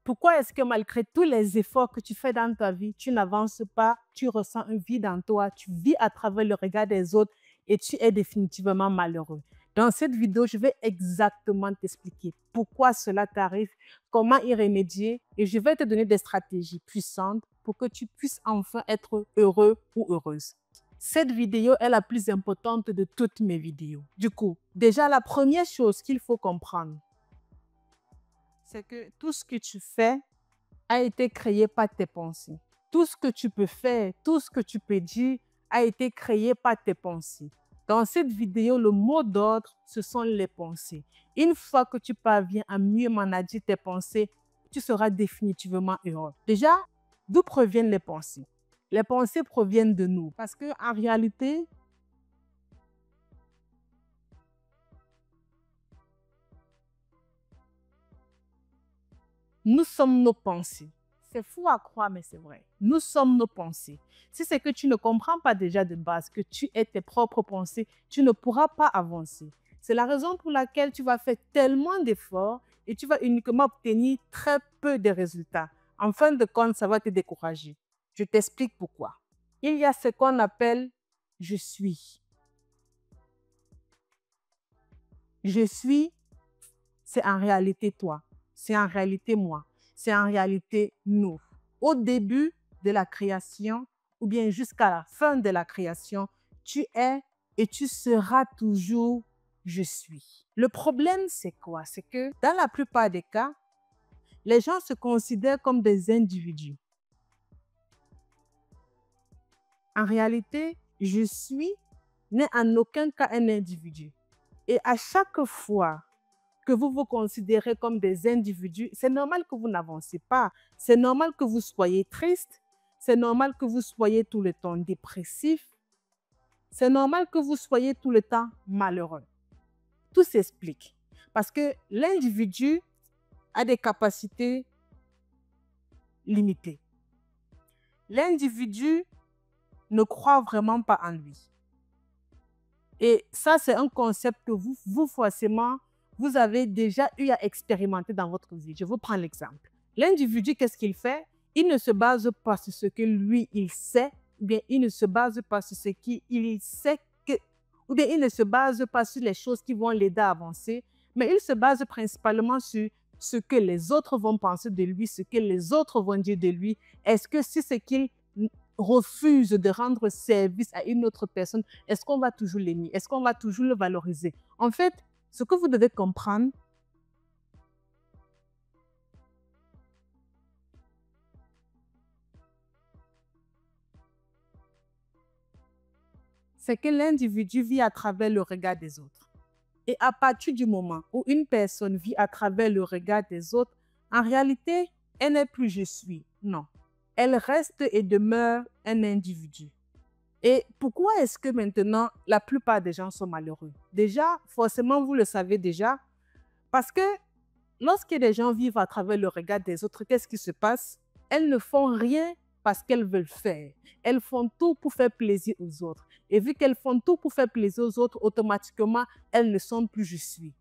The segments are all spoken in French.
Pourquoi est-ce que malgré tous les efforts que tu fais dans ta vie, tu n'avances pas, tu ressens un vide en toi, tu vis à travers le regard des autres et tu es définitivement malheureux? Dans cette vidéo, je vais exactement t'expliquer pourquoi cela t'arrive, comment y remédier et je vais te donner des stratégies puissantes pour que tu puisses enfin être heureux ou heureuse. Cette vidéo est la plus importante de toutes mes vidéos. Du coup, déjà la première chose qu'il faut comprendre, c'est que tout ce que tu fais a été créé par tes pensées. Tout ce que tu peux faire, tout ce que tu peux dire a été créé par tes pensées. Dans cette vidéo, le mot d'ordre, ce sont les pensées. Une fois que tu parviens à mieux manager tes pensées, tu seras définitivement heureux. Déjà, d'où proviennent les pensées? Les pensées proviennent de nous parce qu'en réalité, nous sommes nos pensées. C'est fou à croire, mais c'est vrai. Nous sommes nos pensées. Si c'est que tu ne comprends pas déjà de base que tu es tes propres pensées, tu ne pourras pas avancer. C'est la raison pour laquelle tu vas faire tellement d'efforts et tu vas uniquement obtenir très peu de résultats. En fin de compte, ça va te décourager. Je t'explique pourquoi. Il y a ce qu'on appelle « je suis ». Je suis, c'est en réalité toi. C'est en réalité moi. C'est en réalité nous. Au début de la création ou bien jusqu'à la fin de la création, tu es et tu seras toujours je suis. Le problème, c'est quoi? C'est que dans la plupart des cas, les gens se considèrent comme des individus. En réalité, je suis n'est en aucun cas un individu. Et à chaque fois que vous vous considérez comme des individus, c'est normal que vous n'avancez pas. C'est normal que vous soyez triste. C'est normal que vous soyez tout le temps dépressif. C'est normal que vous soyez tout le temps malheureux. Tout s'explique. Parce que l'individu a des capacités limitées. L'individu ne croit vraiment pas en lui. Et ça, c'est un concept que vous forcément, vous avez déjà eu à expérimenter dans votre vie. Je vous prends l'exemple. L'individu, qu'est-ce qu'il fait? Il ne se base pas sur ce que lui, il sait, ou bien il ne se base pas sur ce qu'il sait, ou bien il ne se base pas sur les choses qui vont l'aider à avancer, mais il se base principalement sur ce que les autres vont penser de lui, ce que les autres vont dire de lui. Est-ce que si ce qu'il refuse de rendre service à une autre personne, est-ce qu'on va toujours l'aimer? Est-ce qu'on va toujours le valoriser? En fait, ce que vous devez comprendre, c'est que l'individu vit à travers le regard des autres. Et à partir du moment où une personne vit à travers le regard des autres, en réalité, elle n'est plus je suis. Non. Elle reste et demeure un individu. Et pourquoi est-ce que maintenant, la plupart des gens sont malheureux? Déjà, forcément, vous le savez déjà, parce que lorsque les gens vivent à travers le regard des autres, qu'est-ce qui se passe? Elles ne font rien parce qu'elles veulent faire. Elles font tout pour faire plaisir aux autres. Et vu qu'elles font tout pour faire plaisir aux autres, automatiquement, elles ne sont plus je suis.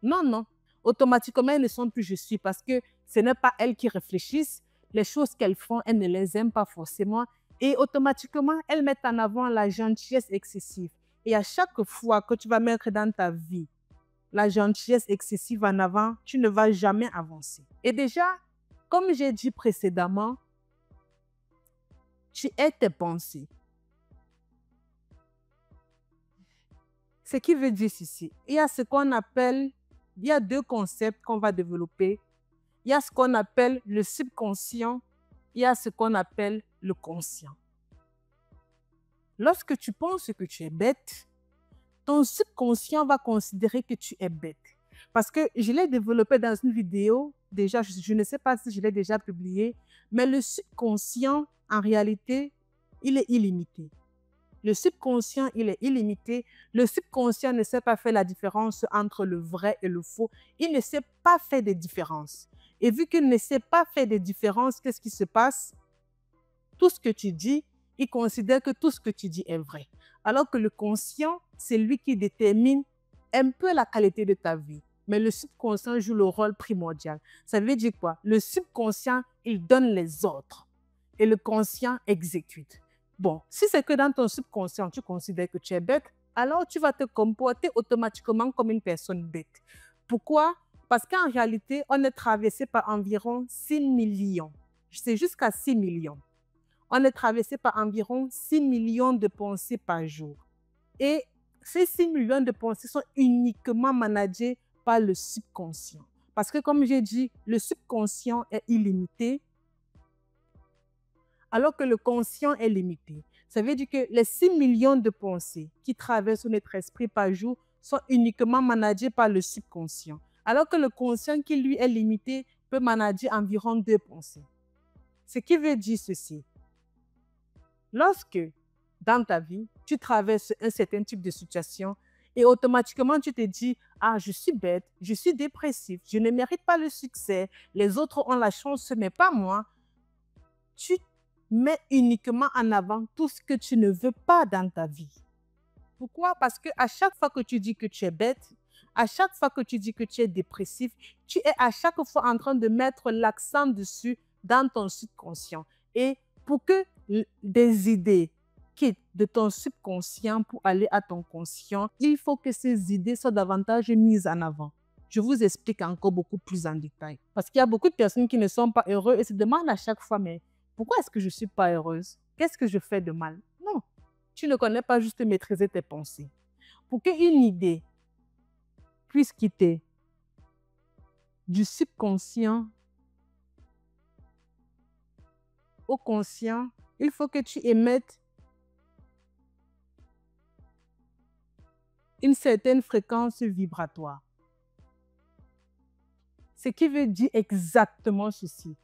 Non, non. Automatiquement, elles ne sont plus je suis parce que ce n'est pas elles qui réfléchissent. Les choses qu'elles font, elles ne les aiment pas forcément. Et automatiquement, elles mettent en avant la gentillesse excessive. Et à chaque fois que tu vas mettre dans ta vie la gentillesse excessive en avant, tu ne vas jamais avancer. Et déjà, comme j'ai dit précédemment, tu es tes pensées. Ce qui veut dire ceci, il y a ce qu'on appelle, il y a deux concepts qu'on va développer. Il y a ce qu'on appelle le subconscient, il y a ce qu'on appelle le conscient. Lorsque tu penses que tu es bête, ton subconscient va considérer que tu es bête. Parce que je l'ai développé dans une vidéo, déjà, je ne sais pas si je l'ai déjà publié, mais le subconscient, en réalité, il est illimité. Le subconscient, il est illimité. Le subconscient ne sait pas faire la différence entre le vrai et le faux. Il ne sait pas faire de différence. Et vu qu'il ne sait pas faire de différence, qu'est-ce qui se passe? Tout ce que tu dis, il considère que tout ce que tu dis est vrai. Alors que le conscient, c'est lui qui détermine un peu la qualité de ta vie. mais le subconscient joue le rôle primordial. Ça veut dire quoi? Le subconscient, il donne les ordres et le conscient exécute. Bon, si c'est que dans ton subconscient, tu considères que tu es bête, alors tu vas te comporter automatiquement comme une personne bête. Pourquoi? Parce qu'en réalité, on est traversé par environ 6 millions. C'est jusqu'à 6 millions. On est traversé par environ 6 millions de pensées par jour. Et ces 6 millions de pensées sont uniquement managées par le subconscient. Parce que comme j'ai dit, le subconscient est illimité, alors que le conscient est limité. Ça veut dire que les 6 millions de pensées qui traversent notre esprit par jour sont uniquement managées par le subconscient. Alors que le conscient qui, lui, est limité, peut manager environ 2 pensées. Ce qui veut dire ceci. Lorsque, dans ta vie, tu traverses un certain type de situation et automatiquement tu te dis « Ah, je suis bête, je suis dépressif, je ne mérite pas le succès, les autres ont la chance, mais pas moi », tu mets uniquement en avant tout ce que tu ne veux pas dans ta vie. Pourquoi? Parce qu'à chaque fois que tu dis que tu es bête, à chaque fois que tu dis que tu es dépressif, tu es à chaque fois en train de mettre l'accent dessus dans ton subconscient. Et pour que des idées quittent de ton subconscient pour aller à ton conscient, il faut que ces idées soient davantage mises en avant. Je vous explique encore beaucoup plus en détail. Parce qu'il y a beaucoup de personnes qui ne sont pas heureuses et se demandent à chaque fois, mais pourquoi est-ce que je ne suis pas heureuse? Qu'est-ce que je fais de mal? Non, tu ne connais pas juste maîtriser tes pensées. Pour qu'une idée puisse quitter du subconscient au conscient, il faut que tu émettes une certaine fréquence vibratoire. Ce qui veut dire exactement ceci.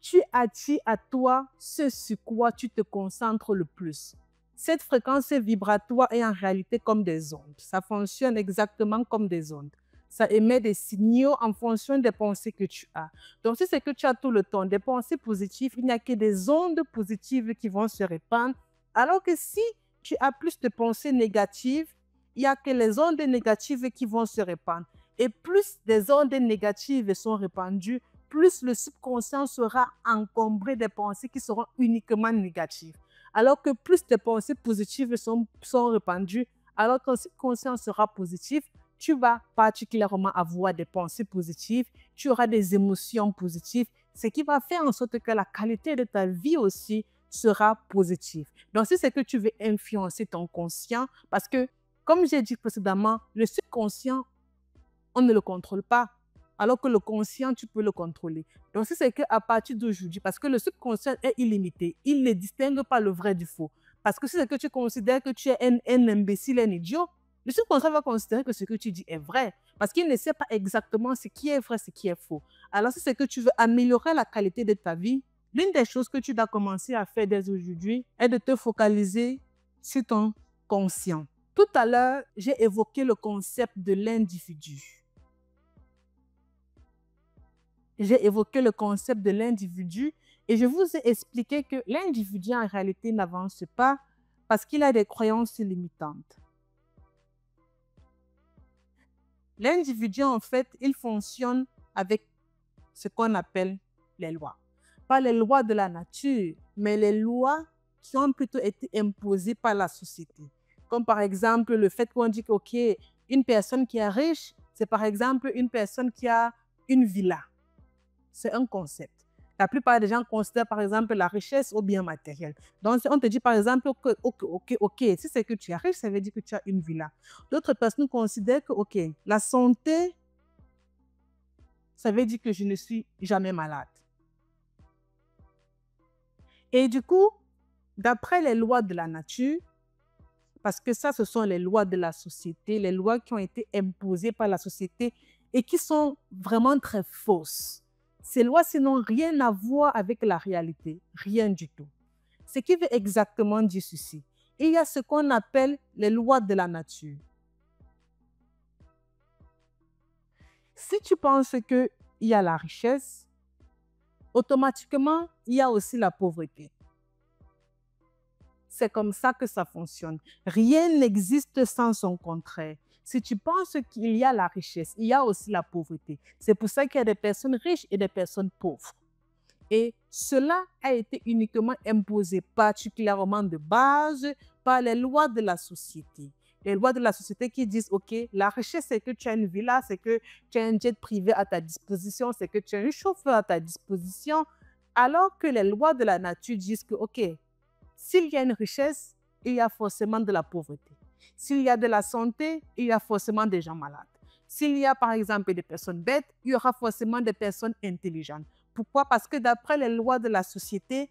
Tu attires à toi ce sur quoi tu te concentres le plus. Cette fréquence vibratoire est en réalité comme des ondes. Ça fonctionne exactement comme des ondes. Ça émet des signaux en fonction des pensées que tu as. Donc, si c'est que tu as tout le temps des pensées positives, il n'y a que des ondes positives qui vont se répandre. Alors que si tu as plus de pensées négatives, il n'y a que les ondes négatives qui vont se répandre. Et plus des ondes négatives sont répandues, plus le subconscient sera encombré des pensées qui seront uniquement négatives. Alors que plus de pensées positives sont répandues, alors que le subconscient sera positif, tu vas particulièrement avoir des pensées positives, tu auras des émotions positives, ce qui va faire en sorte que la qualité de ta vie aussi sera positive. Donc, si c'est que tu veux influencer ton conscient, parce que, comme j'ai dit précédemment, le subconscient, on ne le contrôle pas, alors que le conscient, tu peux le contrôler. Donc, si c'est qu'à partir d'aujourd'hui, parce que le subconscient est illimité, il ne distingue pas le vrai du faux. Parce que si c'est que tu considères que tu es un imbécile, un idiot, le subconscient va considérer que ce que tu dis est vrai, parce qu'il ne sait pas exactement ce qui est vrai, ce qui est faux. Alors, si c'est que tu veux améliorer la qualité de ta vie, l'une des choses que tu dois commencer à faire dès aujourd'hui est de te focaliser sur ton conscient. Tout à l'heure, j'ai évoqué le concept de l'individu. J'ai évoqué le concept de l'individu et je vous ai expliqué que l'individu en réalité n'avance pas parce qu'il a des croyances limitantes. L'individu, en fait, il fonctionne avec ce qu'on appelle les lois. Pas les lois de la nature, mais les lois qui ont plutôt été imposées par la société. Comme par exemple le fait qu'on dit qu'ok, une personne qui est riche, c'est par exemple une personne qui a une villa. C'est un concept. La plupart des gens considèrent par exemple la richesse au bien matériel. Donc, on te dit par exemple que, ok, si c'est que tu es riche, ça veut dire que tu as une villa. D'autres personnes considèrent que, ok, la santé, ça veut dire que je ne suis jamais malade. Et du coup, d'après les lois de la nature, parce que ça, ce sont les lois de la société, les lois qui ont été imposées par la société et qui sont vraiment très fausses. Ces lois, n'ont rien à voir avec la réalité, rien du tout. Ce qui veut exactement dire ceci. Il y a ce qu'on appelle les lois de la nature. Si tu penses qu'il y a la richesse, automatiquement, il y a aussi la pauvreté. C'est comme ça que ça fonctionne. Rien n'existe sans son contraire. Si tu penses qu'il y a la richesse, il y a aussi la pauvreté. C'est pour ça qu'il y a des personnes riches et des personnes pauvres. Et cela a été uniquement imposé particulièrement de base par les lois de la société. Les lois de la société qui disent, OK, la richesse, c'est que tu as une villa, c'est que tu as un jet privé à ta disposition, c'est que tu as un chauffeur à ta disposition, alors que les lois de la nature disent que, OK, s'il y a une richesse, il y a forcément de la pauvreté. S'il y a de la santé, il y a forcément des gens malades. S'il y a, par exemple, des personnes bêtes, il y aura forcément des personnes intelligentes. Pourquoi? Parce que d'après les lois de la société,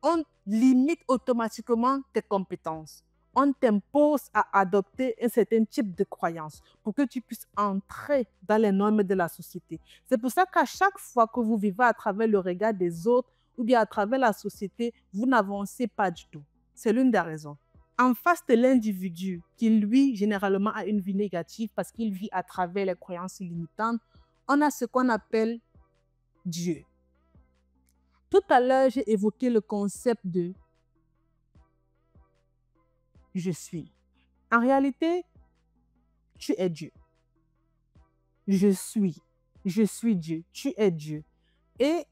on limite automatiquement tes compétences. On t'impose à adopter un certain type de croyance pour que tu puisses entrer dans les normes de la société. C'est pour ça qu'à chaque fois que vous vivez à travers le regard des autres ou bien à travers la société, vous n'avancez pas du tout. C'est l'une des raisons. En face de l'individu qui, lui, généralement a une vie négative parce qu'il vit à travers les croyances limitantes, on a ce qu'on appelle Dieu. Tout à l'heure, j'ai évoqué le concept de « je suis ». En réalité, tu es Dieu. Je suis Dieu, tu es Dieu. Et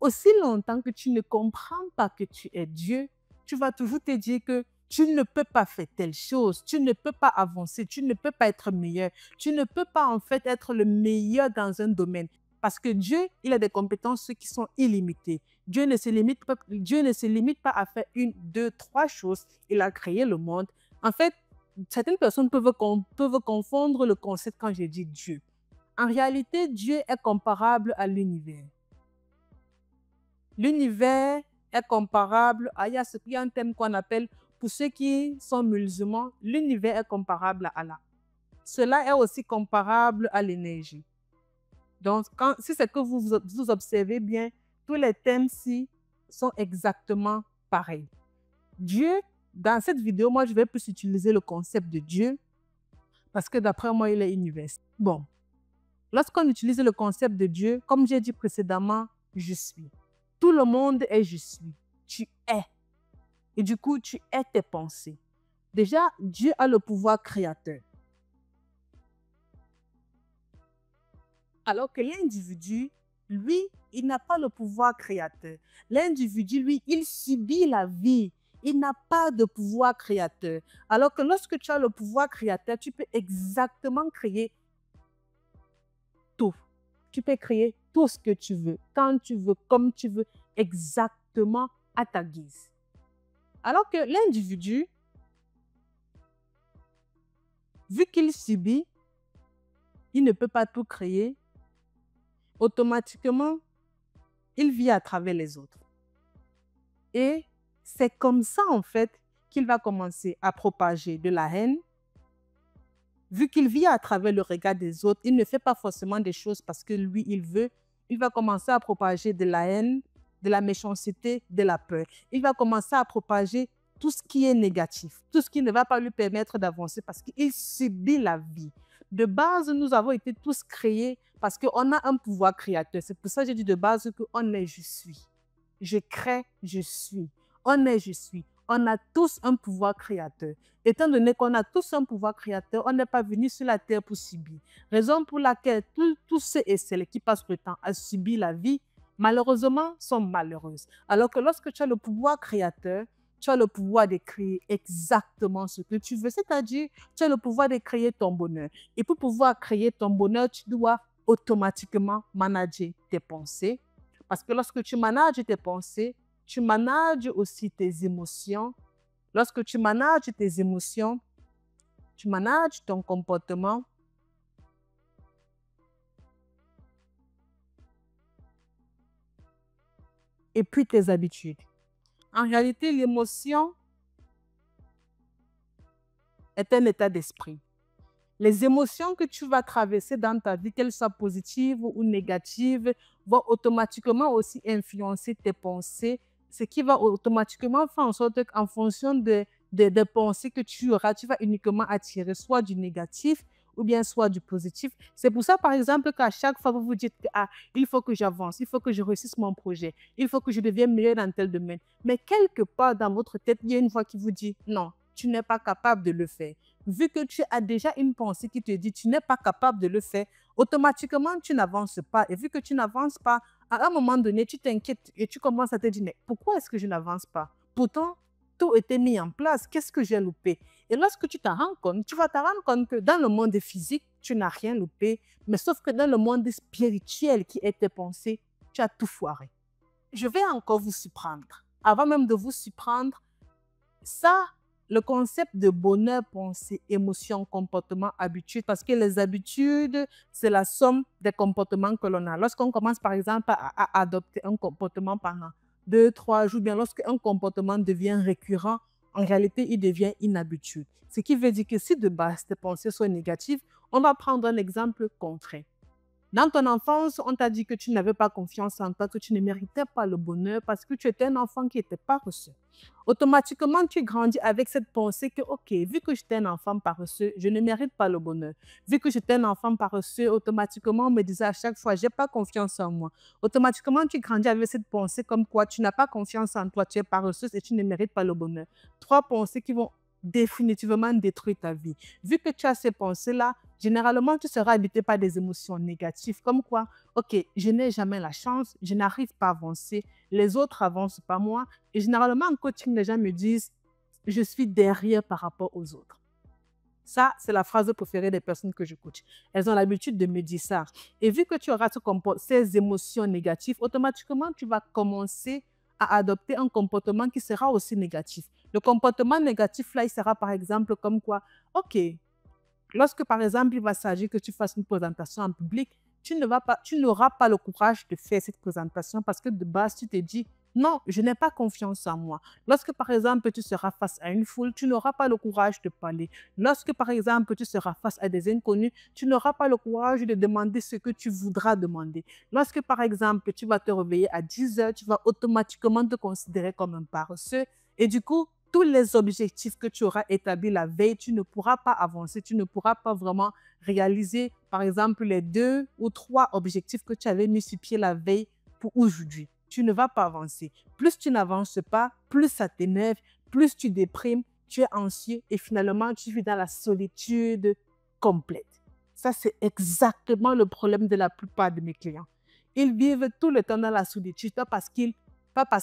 aussi longtemps que tu ne comprends pas que tu es Dieu, tu vas toujours te dire que tu ne peux pas faire telle chose, tu ne peux pas avancer, tu ne peux pas être meilleur, tu ne peux pas en fait être le meilleur dans un domaine. Parce que Dieu, il a des compétences qui sont illimitées. Dieu ne se limite pas à faire une, deux, trois choses. Il a créé le monde. En fait, certaines personnes peuvent confondre le concept quand j'ai dit Dieu. En réalité, Dieu est comparable à l'univers. L'univers est comparable à, il y a un thème qu'on appelle, pour ceux qui sont musulmans, l'univers est comparable à Allah. Cela est aussi comparable à l'énergie. Donc, si c'est que vous observez bien, tous les thèmes-ci sont exactement pareils. Dieu, dans cette vidéo, moi, je vais plus utiliser le concept de Dieu parce que d'après moi, il est universel. Bon, lorsqu'on utilise le concept de Dieu, comme j'ai dit précédemment, je suis. Tout le monde est je suis. Tu es. Et du coup, tu es tes pensées. Déjà, Dieu a le pouvoir créateur. Alors que l'individu, lui, il n'a pas le pouvoir créateur. L'individu, lui, il subit la vie. Il n'a pas de pouvoir créateur. Alors que lorsque tu as le pouvoir créateur, tu peux exactement créer tout. Tu peux créer tout ce que tu veux, quand tu veux, comme tu veux, exactement à ta guise. Alors que l'individu, vu qu'il subit, il ne peut pas tout créer. Automatiquement, il vit à travers les autres. Et c'est comme ça, en fait, qu'il va commencer à propager de la haine. Vu qu'il vit à travers le regard des autres, il ne fait pas forcément des choses parce que lui, il veut. Il va commencer à propager de la haine, de la méchanceté, de la peur. Il va commencer à propager tout ce qui est négatif, tout ce qui ne va pas lui permettre d'avancer parce qu'il subit la vie. De base, nous avons été tous créés parce qu'on a un pouvoir créateur. C'est pour ça que j'ai dit de base qu'on est je suis. Je crée, je suis. On est je suis. On a tous un pouvoir créateur. Étant donné qu'on a tous un pouvoir créateur, on n'est pas venu sur la terre pour subir. Raison pour laquelle tous ceux et celles qui passent le temps à subir la vie, malheureusement, sont malheureuses. Alors que lorsque tu as le pouvoir créateur, tu as le pouvoir de créer exactement ce que tu veux. C'est-à-dire, tu as le pouvoir de créer ton bonheur. Et pour pouvoir créer ton bonheur, tu dois automatiquement manager tes pensées. Parce que lorsque tu manages tes pensées, tu manages aussi tes émotions. Lorsque tu manages tes émotions, tu manages ton comportement. Et puis tes habitudes. En réalité, l'émotion est un état d'esprit. Les émotions que tu vas traverser dans ta vie, qu'elles soient positives ou négatives, vont automatiquement aussi influencer tes pensées, ce qui va automatiquement faire en sorte qu'en fonction des pensées que tu auras, tu vas uniquement attirer soit du négatif ou bien soit du positif. C'est pour ça, par exemple, qu'à chaque fois, vous vous dites que il faut que j'avance, il faut que je réussisse mon projet, il faut que je devienne meilleur dans tel domaine. Mais quelque part dans votre tête, il y a une voix qui vous dit non, tu n'es pas capable de le faire. vu que tu as déjà une pensée qui te dit tu n'es pas capable de le faire, automatiquement tu n'avances pas. Et vu que tu n'avances pas, à un moment donné, tu t'inquiètes et tu commences à te dire, mais pourquoi est-ce que je n'avance pas? Pourtant, tout était mis en place. Qu'est-ce que j'ai loupé? Et lorsque tu t'en rends compte, tu vas te rendre compte que dans le monde physique, tu n'as rien loupé, mais sauf que dans le monde spirituel qui est tes pensées, tu as tout foiré. Je vais encore vous surprendre. Avant même de vous surprendre, ça, le concept de bonheur, pensée, émotion, comportement, habitude, parce que les habitudes, c'est la somme des comportements que l'on a. Lorsqu'on commence, par exemple, à adopter un comportement pendant 2, 3 jours, bien lorsqu'un comportement devient récurrent, en réalité, il devient une habitude. Ce qui veut dire que si de base, tes pensées sont négatives, on va prendre un exemple concret. Dans ton enfance, on t'a dit que tu n'avais pas confiance en toi, que tu ne méritais pas le bonheur parce que tu étais un enfant qui n'était pas paresseux. Automatiquement, tu grandis avec cette pensée que, OK, vu que j'étais un enfant paresseux, je ne mérite pas le bonheur. Vu que j'étais un enfant paresseux, automatiquement, on me disait à chaque fois, j'ai pas confiance en moi. Automatiquement, tu grandis avec cette pensée comme quoi tu n'as pas confiance en toi, tu es paresseuse et tu ne mérites pas le bonheur. 3 pensées qui vont définitivement détruire ta vie. Vu que tu as ces pensées-là, généralement, tu seras habité par des émotions négatives, comme quoi, OK, je n'ai jamais la chance, je n'arrive pas à avancer, les autres avancent pas moi. Et généralement, en coaching, les gens me disent, je suis derrière par rapport aux autres. Ça, c'est la phrase préférée des personnes que je coach. Elles ont l'habitude de me dire ça. Et vu que tu auras ces émotions négatives, automatiquement, tu vas commencer à adopter un comportement qui sera aussi négatif. Le comportement négatif, là, il sera par exemple comme quoi, OK, lorsque, par exemple, il va s'agir que tu fasses une présentation en public, tu n'auras pas le courage de faire cette présentation parce que de base, tu te dis, non, je n'ai pas confiance en moi. Lorsque, par exemple, tu seras face à une foule, tu n'auras pas le courage de parler. Lorsque, par exemple, tu seras face à des inconnus, tu n'auras pas le courage de demander ce que tu voudras demander. Lorsque, par exemple, tu vas te réveiller à 10 heures, tu vas automatiquement te considérer comme un paresseux. Et du coup, tous les objectifs que tu auras établis la veille, tu ne pourras pas avancer, tu ne pourras pas vraiment réaliser, par exemple, les 2 ou 3 objectifs que tu avais mis sur pied la veille pour aujourd'hui. Tu ne vas pas avancer. Plus tu n'avances pas, plus ça t'énerve, plus tu déprimes, tu es anxieux et finalement, tu vis dans la solitude complète. Ça, c'est exactement le problème de la plupart de mes clients. Ils vivent tout le temps dans la solitude, pas parce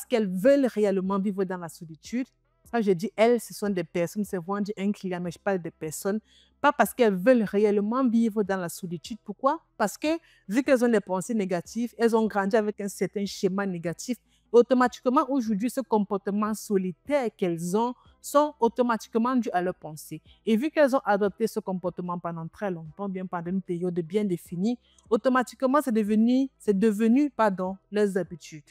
qu'elles veulent réellement vivre dans la solitude. Quand je dis elles, ce sont des personnes, c'est vraiment dit un client, mais je parle des personnes. Pas parce qu'elles veulent réellement vivre dans la solitude. Pourquoi? Parce que vu qu'elles ont des pensées négatives, elles ont grandi avec un certain schéma négatif. Automatiquement, aujourd'hui, ce comportement solitaire qu'elles ont sont automatiquement dus à leurs pensées. Et vu qu'elles ont adopté ce comportement pendant très longtemps, bien pendant une période bien définie, automatiquement, c'est devenu leurs habitudes.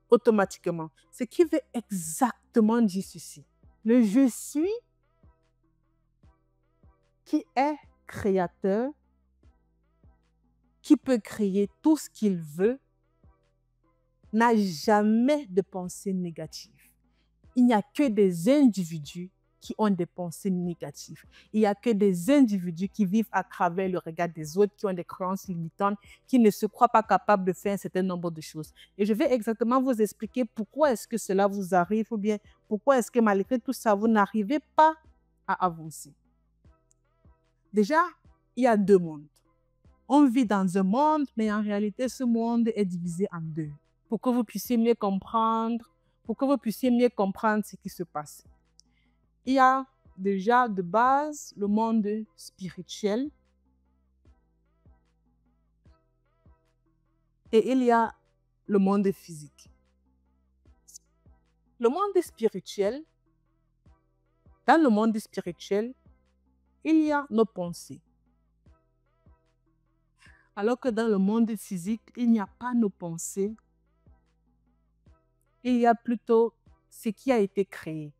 Automatiquement. Ce qui veut exactement dire ceci. Le je suis qui est créateur, qui peut créer tout ce qu'il veut, n'a jamais de pensée négative. Il n'y a que des individus qui ont des pensées négatives. Il n'y a que des individus qui vivent à travers le regard des autres, qui ont des croyances limitantes, qui ne se croient pas capables de faire un certain nombre de choses. Et je vais exactement vous expliquer pourquoi est-ce que cela vous arrive ou bien pourquoi est-ce que malgré tout ça, vous n'arrivez pas à avancer. Déjà, il y a 2 mondes. On vit dans un monde, mais en réalité, ce monde est divisé en 2. Pour que vous puissiez mieux comprendre ce qui se passe. Il y a déjà de base le monde spirituel et il y a le monde physique. Le monde spirituel, dans le monde spirituel, il y a nos pensées. Alors que dans le monde physique, il n'y a pas nos pensées. Il y a plutôt ce qui a été créé.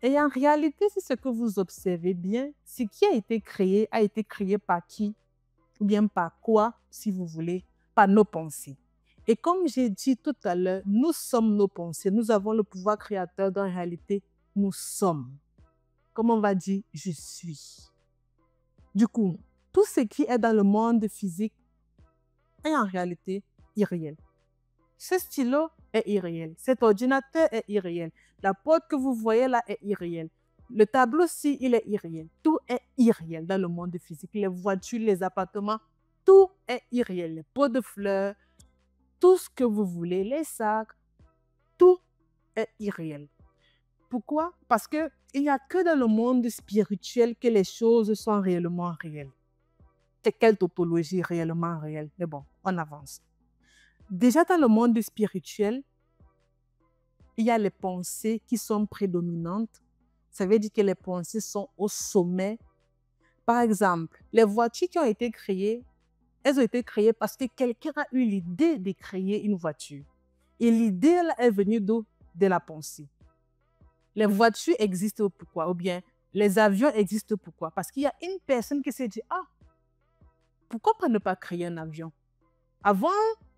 Et en réalité, c'est ce que vous observez bien. Ce qui a été créé par qui? Ou bien par quoi, si vous voulez? Par nos pensées. Et comme j'ai dit tout à l'heure, nous sommes nos pensées. Nous avons le pouvoir créateur dans la réalité. Nous sommes. Comme on va dire, je suis. Du coup, tout ce qui est dans le monde physique est en réalité irréel. Ce stylo est irréel. Cet ordinateur est irréel. La porte que vous voyez là est irréelle. Le tableau-ci, il est irréel. Tout est irréel dans le monde physique. Les voitures, les appartements, tout est irréel. Les pots de fleurs, tout ce que vous voulez, les sacs, tout est irréel. Pourquoi? Parce qu'il n'y a que dans le monde spirituel que les choses sont réellement réelles. C'est quelle topologie réellement réelle? Mais bon, on avance. Déjà dans le monde spirituel, il y a les pensées qui sont prédominantes. Ça veut dire que les pensées sont au sommet. Par exemple, les voitures qui ont été créées, elles ont été créées parce que quelqu'un a eu l'idée de créer une voiture. Et l'idée elle est venue d'où? De la pensée. Les voitures existent pourquoi? Ou bien les avions existent pourquoi? Parce qu'il y a une personne qui s'est dit, ah, pourquoi pas ne pas créer un avion? Avant,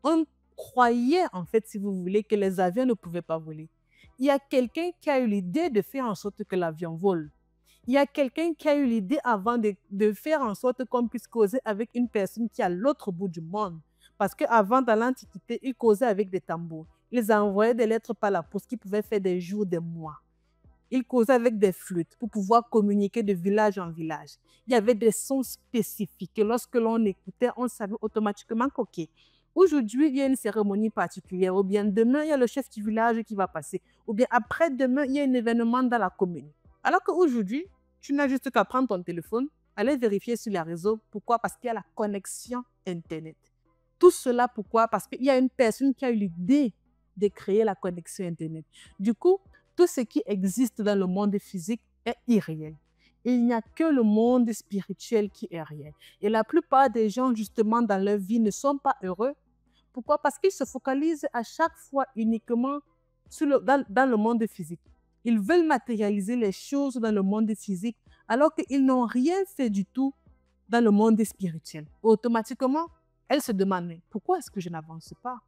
on croyait en fait, si vous voulez, que les avions ne pouvaient pas voler. Il y a quelqu'un qui a eu l'idée de faire en sorte que l'avion vole. Il y a quelqu'un qui a eu l'idée avant de faire en sorte qu'on puisse causer avec une personne qui est à l'autre bout du monde. Parce qu'avant, dans l'Antiquité, ils causaient avec des tambours. Ils envoyaient des lettres par la poste qui pouvaient faire des jours, des mois. Ils causaient avec des flûtes pour pouvoir communiquer de village en village. Il y avait des sons spécifiques. Et lorsque l'on écoutait, on savait automatiquement qu'OK, aujourd'hui, il y a une cérémonie particulière. Ou bien demain, il y a le chef du village qui va passer. Ou bien après-demain, il y a un événement dans la commune. Alors qu'aujourd'hui, tu n'as juste qu'à prendre ton téléphone, aller vérifier sur les réseaux. Pourquoi? Parce qu'il y a la connexion Internet. Tout cela, pourquoi? Parce qu'il y a une personne qui a eu l'idée de créer la connexion Internet. Du coup, tout ce qui existe dans le monde physique est irréel. Il n'y a que le monde spirituel qui est réel. Et la plupart des gens, justement, dans leur vie, ne sont pas heureux. Pourquoi? Parce qu'ils se focalisent à chaque fois uniquement dans le monde physique. Ils veulent matérialiser les choses dans le monde physique, alors qu'ils n'ont rien fait du tout dans le monde spirituel. Automatiquement, elles se demandent, pourquoi est-ce que je n'avance pas?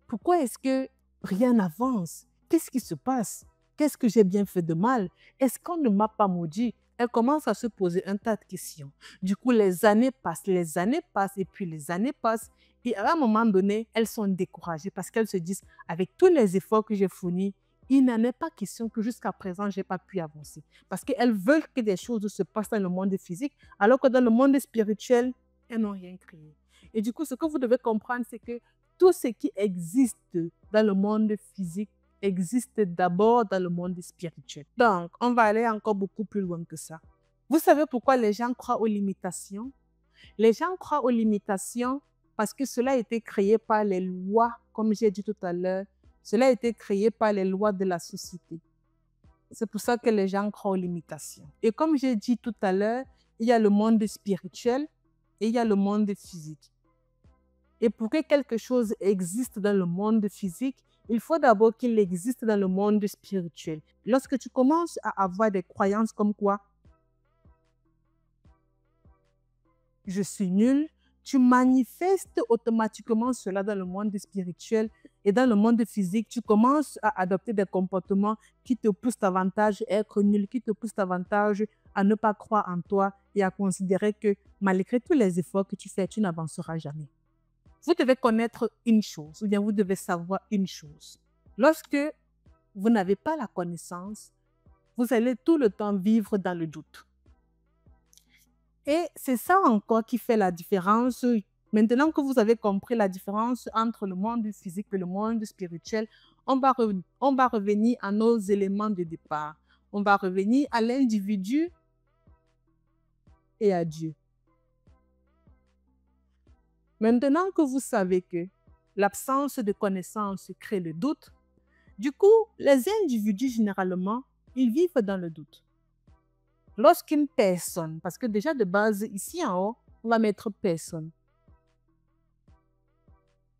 Pourquoi est-ce que rien n'avance? Qu'est-ce qui se passe? Qu'est-ce que j'ai bien fait de mal? Est-ce qu'on ne m'a pas maudit? Elles commencent à se poser un tas de questions. Du coup, les années passent et puis les années passent. Et à un moment donné, elles sont découragées parce qu'elles se disent, avec tous les efforts que j'ai fournis, il n'en est pas question que jusqu'à présent, je n'ai pas pu avancer. Parce qu'elles veulent que des choses se passent dans le monde physique, alors que dans le monde spirituel, elles n'ont rien créé. Et du coup, ce que vous devez comprendre, c'est que tout ce qui existe dans le monde physique existe d'abord dans le monde spirituel. Donc, on va aller encore beaucoup plus loin que ça. Vous savez pourquoi les gens croient aux limitations? Les gens croient aux limitations parce que cela a été créé par les lois, comme j'ai dit tout à l'heure. Cela a été créé par les lois de la société. C'est pour ça que les gens croient aux limitations. Et comme j'ai dit tout à l'heure, il y a le monde spirituel et il y a le monde physique. Et pour que quelque chose existe dans le monde physique, il faut d'abord qu'il existe dans le monde spirituel. Lorsque tu commences à avoir des croyances comme quoi je suis nul, tu manifestes automatiquement cela dans le monde spirituel et dans le monde physique, tu commences à adopter des comportements qui te poussent davantage à être nul, qui te poussent davantage à ne pas croire en toi et à considérer que malgré tous les efforts que tu fais, tu n'avanceras jamais. Vous devez connaître une chose, ou bien vous devez savoir une chose. Lorsque vous n'avez pas la connaissance, vous allez tout le temps vivre dans le doute. Et c'est ça encore qui fait la différence. Maintenant que vous avez compris la différence entre le monde physique et le monde spirituel, on va revenir à nos éléments de départ. On va revenir à l'individu et à Dieu. Maintenant que vous savez que l'absence de connaissance crée le doute, du coup, les individus, généralement, ils vivent dans le doute. Lorsqu'une personne, parce que déjà de base, ici en haut, on va mettre personne.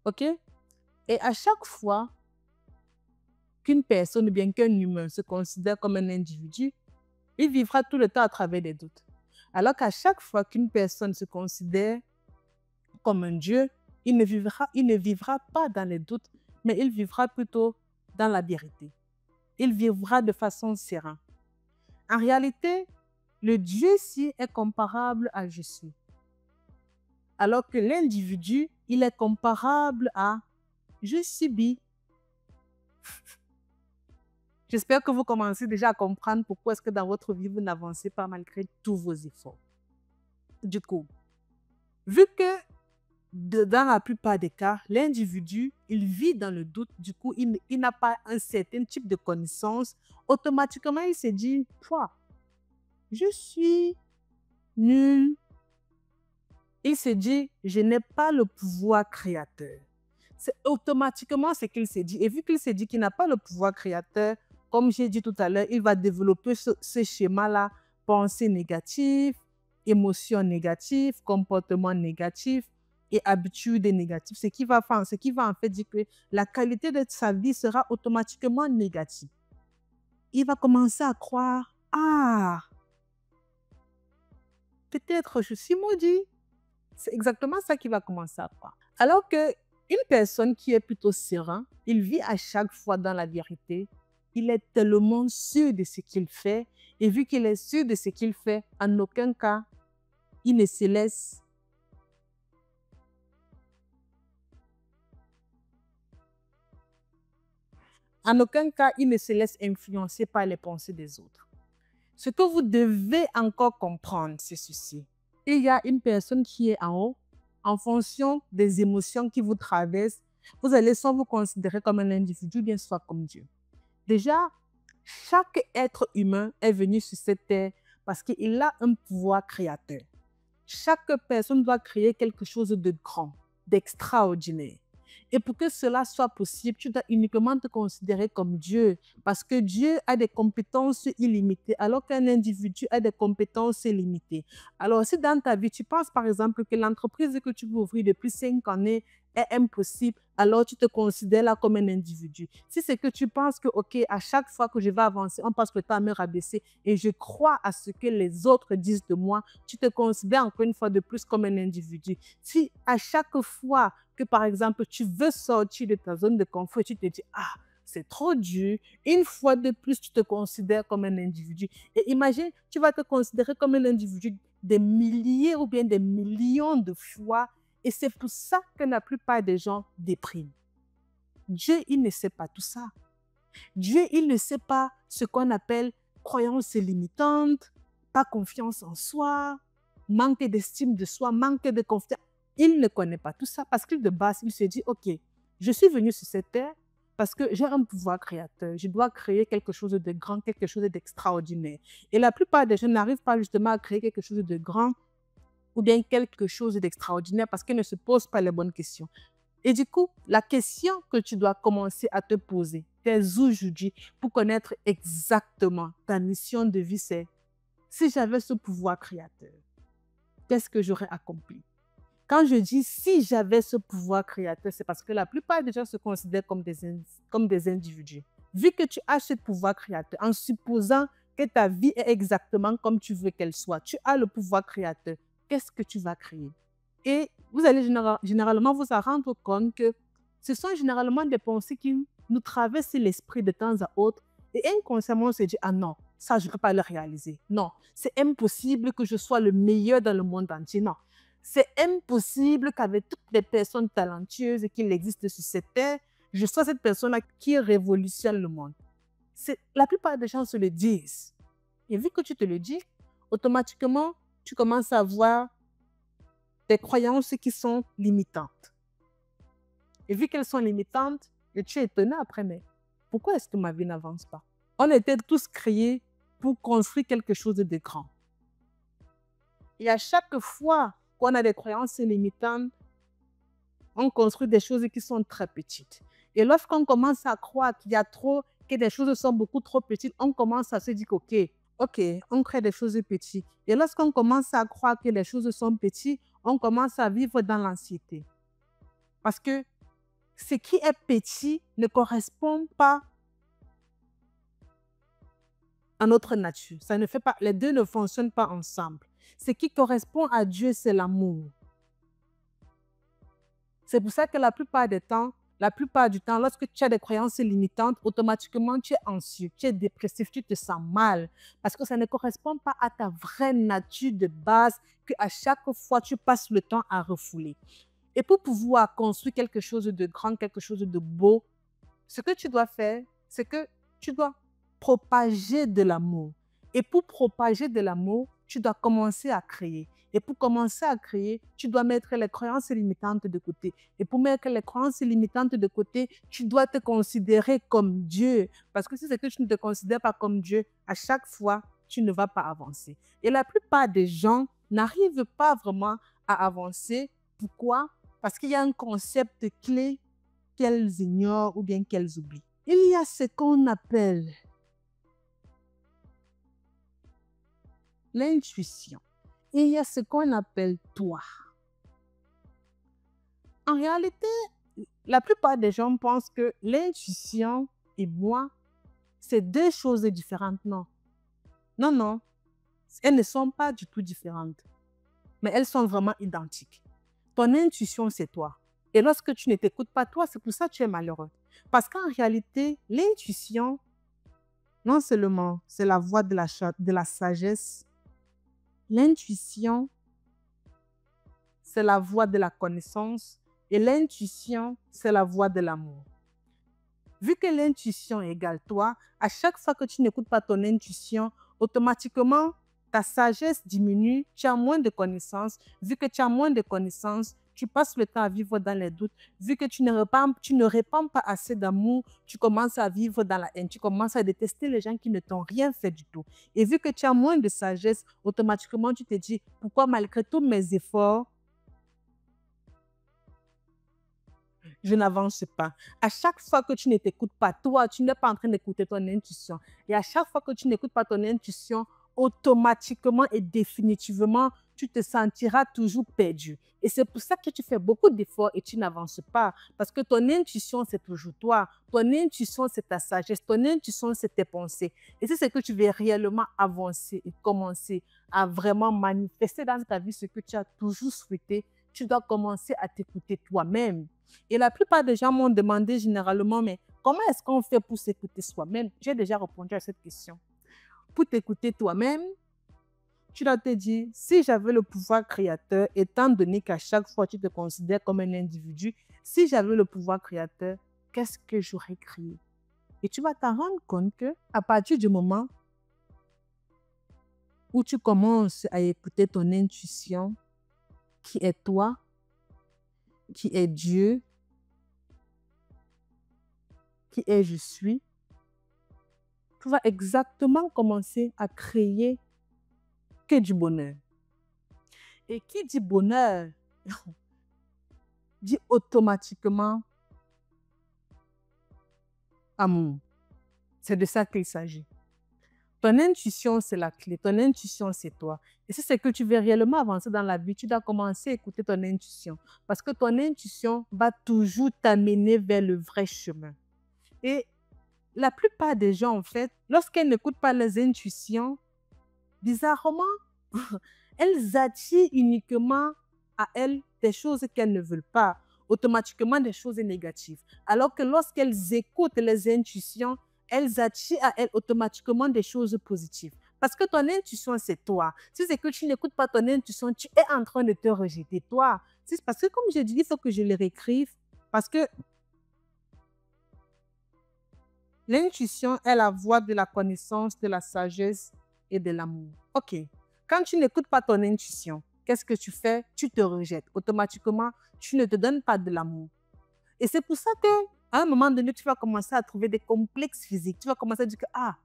OK? Et à chaque fois qu'une personne ou bien qu'un humain se considère comme un individu, il vivra tout le temps à travers des doutes. Alors qu'à chaque fois qu'une personne se considère comme un Dieu, il ne vivra pas dans les doutes, mais il vivra plutôt dans la vérité. Il vivra de façon sereine. En réalité, le Dieu-ci est comparable à je suis. Alors que l'individu, il est comparable à je subis. J'espère que vous commencez déjà à comprendre pourquoi est-ce que dans votre vie, vous n'avancez pas malgré tous vos efforts. Du coup, vu que dans la plupart des cas, l'individu, il vit dans le doute, du coup, il n'a pas un certain type de connaissance, automatiquement, il se dit, quoi, je suis nul. Il se dit, je n'ai pas le pouvoir créateur. C'est automatiquement ce qu'il s'est dit. Et vu qu'il s'est dit qu'il n'a pas le pouvoir créateur, comme j'ai dit tout à l'heure, il va développer ce schéma-là, pensée négative, émotion négative, comportement négatif et habitude négative. Ce qui va en fait dire que la qualité de sa vie sera automatiquement négative. Il va commencer à croire, ah, peut-être je suis maudit. C'est exactement ça qu'il va commencer à croire. Alors qu'une personne qui est plutôt serein, il vit à chaque fois dans la vérité, il est tellement sûr de ce qu'il fait, et vu qu'il est sûr de ce qu'il fait, en aucun cas, il ne se laisse influencer par les pensées des autres. Ce que vous devez encore comprendre, c'est ceci. Il y a une personne qui est en haut, en fonction des émotions qui vous traversent, vous allez soit vous considérer comme un individu, bien soit comme Dieu. Déjà, chaque être humain est venu sur cette terre parce qu'il a un pouvoir créateur. Chaque personne doit créer quelque chose de grand, d'extraordinaire. Et pour que cela soit possible, tu dois uniquement te considérer comme Dieu, parce que Dieu a des compétences illimitées, alors qu'un individu a des compétences limitées. Alors, si dans ta vie, tu penses par exemple que l'entreprise que tu veux ouvrir depuis 5 années est impossible, alors tu te considères là comme un individu. Si c'est que tu penses que, OK, à chaque fois que je vais avancer, on passe le temps à me rabaisser et je crois à ce que les autres disent de moi, tu te considères encore une fois de plus comme un individu. Si à chaque fois que, par exemple, tu veux sortir de ta zone de confort, tu te dis, ah, c'est trop dur. Une fois de plus, tu te considères comme un individu. Et imagine, tu vas te considérer comme un individu des milliers ou bien des millions de fois. Et c'est pour ça que la plupart des gens dépriment. Dieu, il ne sait pas tout ça. Dieu, il ne sait pas ce qu'on appelle croyance limitante, pas confiance en soi, manque d'estime de soi, manque de confiance. Il ne connaît pas tout ça parce que de base, il se dit, OK, je suis venu sur cette terre parce que j'ai un pouvoir créateur. Je dois créer quelque chose de grand, quelque chose d'extraordinaire. Et la plupart des gens n'arrivent pas justement à créer quelque chose de grand ou bien quelque chose d'extraordinaire parce qu'ils ne se posent pas les bonnes questions. Et du coup, la question que tu dois commencer à te poser dès aujourd'hui pour connaître exactement ta mission de vie, c'est si j'avais ce pouvoir créateur, qu'est-ce que j'aurais accompli? Quand je dis si j'avais ce pouvoir créateur, c'est parce que la plupart des gens se considèrent comme des individus. Vu que tu as ce pouvoir créateur, en supposant que ta vie est exactement comme tu veux qu'elle soit, tu as le pouvoir créateur, qu'est-ce que tu vas créer? Et vous allez généralement vous en rendre compte que ce sont généralement des pensées qui nous traversent l'esprit de temps à autre et inconsciemment on se dit, ah non, ça je ne peux pas le réaliser. Non, c'est impossible que je sois le meilleur dans le monde entier. Non, c'est impossible qu'avec toutes les personnes talentueuses qui existent sur cette terre, je sois cette personne-là qui révolutionne le monde. La plupart des gens se le disent. Et vu que tu te le dis, automatiquement, tu commences à voir des croyances qui sont limitantes. Et vu qu'elles sont limitantes, et tu es étonné après, mais pourquoi est-ce que ma vie n'avance pas? On était tous créés pour construire quelque chose de grand. Et à chaque fois qu'on a des croyances limitantes, on construit des choses qui sont très petites. Et lorsqu'on commence à croire que des choses sont beaucoup trop petites, on commence à se dire OK, on crée des choses petites. Et lorsqu'on commence à croire que les choses sont petites, on commence à vivre dans l'anxiété. Parce que ce qui est petit ne correspond pas à notre nature. Ça ne fait pas, les deux ne fonctionnent pas ensemble. Ce qui correspond à Dieu, c'est l'amour. C'est pour ça que la plupart du temps, lorsque tu as des croyances limitantes, automatiquement tu es anxieux, tu es dépressif, tu te sens mal. Parce que ça ne correspond pas à ta vraie nature de base qu'à chaque fois tu passes le temps à refouler. Et pour pouvoir construire quelque chose de grand, quelque chose de beau, ce que tu dois faire, c'est que tu dois propager de l'amour. Et pour propager de l'amour, tu dois commencer à créer. Et pour commencer à créer, tu dois mettre les croyances limitantes de côté. Et pour mettre les croyances limitantes de côté, tu dois te considérer comme Dieu. Parce que si c'est que tu ne te considères pas comme Dieu, à chaque fois, tu ne vas pas avancer. Et la plupart des gens n'arrivent pas vraiment à avancer. Pourquoi? Parce qu'il y a un concept clé qu'elles ignorent ou bien qu'elles oublient. Il y a ce qu'on appelle l'intuition. Il y a ce qu'on appelle toi. En réalité, la plupart des gens pensent que l'intuition et moi, c'est deux choses différentes. Non. Non, non. Elles ne sont pas du tout différentes. Mais elles sont vraiment identiques. Ton intuition, c'est toi. Et lorsque tu ne t'écoutes pas toi, c'est pour ça que tu es malheureux. Parce qu'en réalité, l'intuition, non seulement c'est la voie de la sagesse, l'intuition, c'est la voie de la connaissance et l'intuition, c'est la voie de l'amour. Vu que l'intuition égale toi, à chaque fois que tu n'écoutes pas ton intuition, automatiquement, ta sagesse diminue, tu as moins de connaissances. Vu que tu as moins de connaissances, tu passes le temps à vivre dans les doutes. Vu que tu ne répands pas assez d'amour, tu commences à vivre dans la haine. Tu commences à détester les gens qui ne t'ont rien fait du tout. Et vu que tu as moins de sagesse, automatiquement, tu te dis, pourquoi malgré tous mes efforts, je n'avance pas. À chaque fois que tu ne t'écoutes pas, toi, tu n'es pas en train d'écouter ton intuition. Et à chaque fois que tu n'écoutes pas ton intuition, automatiquement et définitivement, tu te sentiras toujours perdu. Et c'est pour ça que tu fais beaucoup d'efforts et tu n'avances pas. Parce que ton intuition, c'est toujours toi. Ton intuition, c'est ta sagesse. Ton intuition, c'est tes pensées. Et c'est ce que tu veux réellement avancer et commencer à vraiment manifester dans ta vie ce que tu as toujours souhaité. Tu dois commencer à t'écouter toi-même. Et la plupart des gens m'ont demandé généralement, mais comment est-ce qu'on fait pour s'écouter soi-même? J'ai déjà répondu à cette question. Pour t'écouter toi-même, tu dois te dire, si j'avais le pouvoir créateur, étant donné qu'à chaque fois tu te considères comme un individu, si j'avais le pouvoir créateur, qu'est-ce que j'aurais créé? Et tu vas t'en rendre compte qu'à partir du moment où tu commences à écouter ton intuition, qui est toi, qui est Dieu, qui est je suis, tu vas exactement commencer à créer que du bonheur. Et qui dit bonheur, dit automatiquement amour. C'est de ça qu'il s'agit. Ton intuition, c'est la clé. Ton intuition, c'est toi. Et si c'est que tu veux réellement avancer dans la vie, tu dois commencer à écouter ton intuition. Parce que ton intuition va toujours t'amener vers le vrai chemin. Et la plupart des gens, en fait, lorsqu'elles n'écoutent pas leurs intuitions, bizarrement, elles attirent uniquement à elles des choses qu'elles ne veulent pas, automatiquement des choses négatives. Alors que lorsqu'elles écoutent les intuitions, elles attirent à elles automatiquement des choses positives. Parce que ton intuition, c'est toi. Si c'est que tu n'écoutes pas ton intuition, tu es en train de te rejeter, toi. Parce que comme je dis, il faut que je le réécrive. Parce que l'intuition est la voie de la connaissance, de la sagesse et de l'amour. OK. Quand tu n'écoutes pas ton intuition, qu'est-ce que tu fais? Tu te rejettes. Automatiquement, tu ne te donnes pas de l'amour. Et c'est pour ça qu'à un moment donné, tu vas commencer à trouver des complexes physiques. Tu vas commencer à dire que, ah,